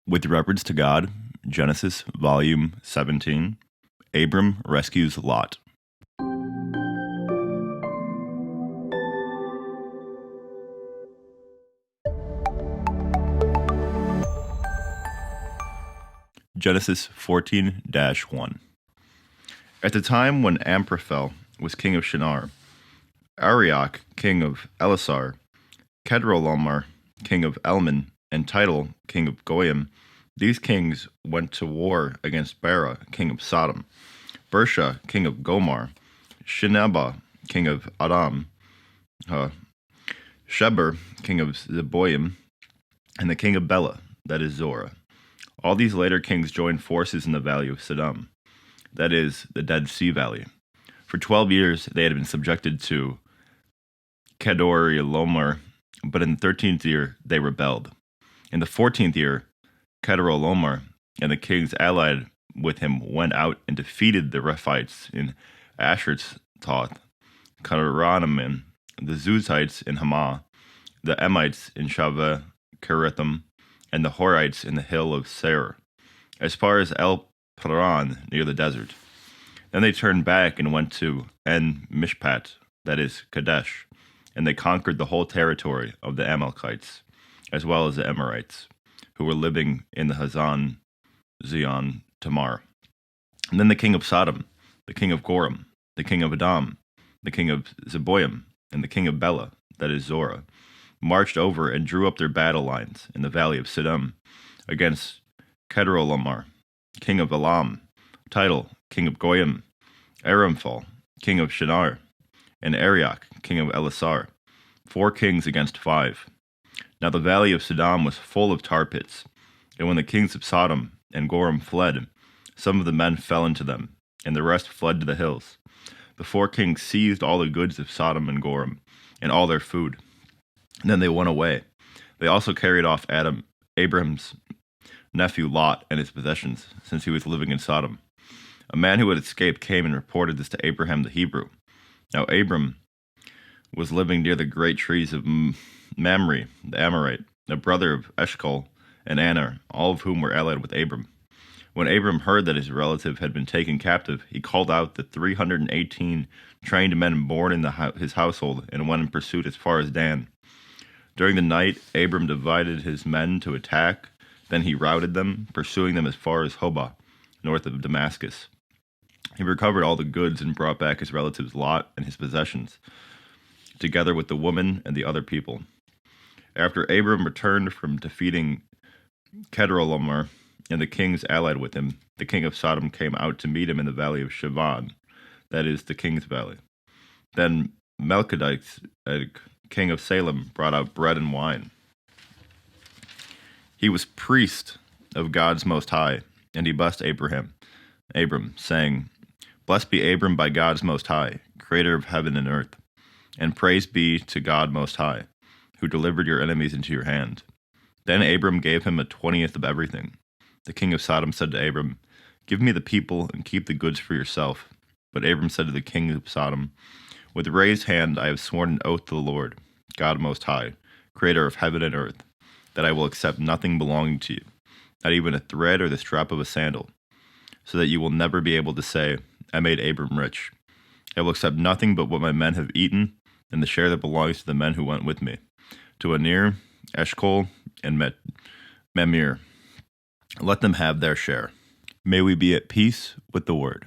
With reference to God, Genesis volume 17, Abram rescues Lot. Genesis 14-1. At the time when Amraphel was king of Shinar, Arioch king of Elasar, Kedorlaomer king of Elman, and Tidal king of Goyim, these kings went to war against Bera king of Sodom, Bersha king of Gomar, Shineba king of Adam, Sheber king of Zeboim, and the king of Bela, that is Zorah. All these later kings joined forces in the valley of Sodom, that is, the Dead Sea Valley. For 12 years they had been subjected to Kedorlaomer, but in the 13th year they rebelled. In the 14th year, Kedorlaomer and the kings allied with him went out and defeated the Rephites in Ashertoth, Karanaim, the Zuzites in Hamah, the Emites in Shaveh Kerithim, and the Horites in the hill of Seir, as far as El Paran near the desert. Then they turned back and went to En Mishpat, that is, Kadesh, and they conquered the whole territory of the Amalekites, as well as the Amorites, who were living in the Hazan Zion Tamar. And then the king of Sodom, the king of Goram, the king of Adam, the king of Zeboim, and the king of Bela, that is Zorah, marched over and drew up their battle lines in the valley of Sodom against Kedorlaomer, king of Elam, Tidal, king of Goyim, Aramphel, king of Shinar, and Arioch, king of Elasar, 4 kings against 5. Now the valley of Sodom was full of tar pits, and when the kings of Sodom and Goram fled, some of the men fell into them, and the rest fled to the hills. The 4 kings seized all the goods of Sodom and Goram, and all their food. And then they went away. They also carried off Abram's nephew Lot and his possessions, since he was living in Sodom. A man who had escaped came and reported this to Abraham the Hebrew. Now Abram was living near the great trees of Mamre, the Amorite, a brother of Eshcol and Aner, all of whom were allied with Abram. When Abram heard that his relative had been taken captive, he called out the 318 trained men born in his household and went in pursuit as far as Dan. During the night, Abram divided his men to attack. Then he routed them, pursuing them as far as Hobah, north of Damascus. He recovered all the goods and brought back his relative's Lot and his possessions, together with the woman and the other people. After Abram returned from defeating Kedorlaomer and the kings allied with him, the king of Sodom came out to meet him in the valley of Shivan, that is, the king's valley. Then Melchizedek, king of Salem, brought out bread and wine. He was priest of God's Most High, and he blessed Abram, saying, "Blessed be Abram by God's Most High, creator of heaven and earth, and praise be to God Most High, who delivered your enemies into your hand." Then Abram gave him 1/20 of everything. The king of Sodom said to Abram, "Give me the people and keep the goods for yourself." But Abram said to the king of Sodom, "With raised hand I have sworn an oath to the Lord, God Most High, creator of heaven and earth, that I will accept nothing belonging to you, not even a thread or the strap of a sandal, so that you will never be able to say, 'I made Abram rich.' I will accept nothing but what my men have eaten, and the share that belongs to the men who went with me, to Aner, Eshcol, and Mamre. Let them have their share. May we be at peace with the word."